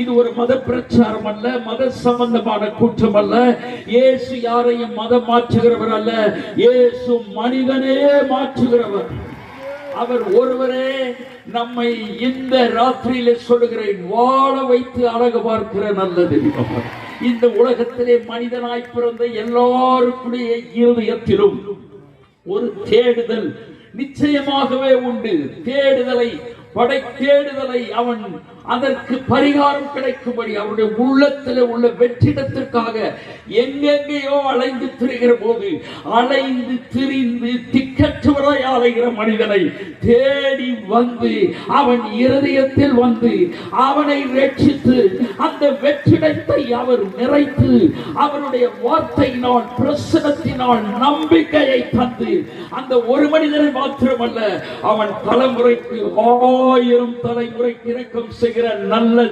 இது ஒரு மத பிரச்சாரம் அல்ல, மத சம்பந்தமான கூட்டம் அல்ல. இயேசு யாரையும் மதம் மாற்றுகிறவர் அல்ல, இயேசு மனிதனே மாற்றுகிறவர். அவர் ஒருவரே நம்மை இந்த ராத்திரியிலே சொல்லுகிறேன், வாழ வைத்து அழகு பார்க்கிற நல்ல தெய்வம். இந்த உலகத்திலே மனிதனாய் பிறந்த எல்லாருக்குடைய இருதயத்திலும் ஒரு தேடுதல் நிச்சயமாகவே உண்டு. தேடுதலை அவன் அதற்கு பரிகாரம் கிடைக்கும்படி அவருடைய உள்ளத்தில் உள்ள வெற்றிடத்திற்காக எங்கெங்கேயோ அலைந்து திரிகிற போது, அலைந்து திரிந்து திக்கற்றவராய் அலைகிற மனிதனை தேடி வந்து அவன் இருதயத்தில் வந்து அவனை ரட்சித்து அந்த வெற்றிடத்தை அவர் நிறைத்து அவருடைய வார்த்தையினால் பிரசனத்தினால் நம்பிக்கையை தந்து அந்த ஒரு மனிதனை மாத்திரமல்ல, அவன் தலைமுறைக்கு 1000 தலைமுறைக்கு இரக்கம் செய்கிற நல்ல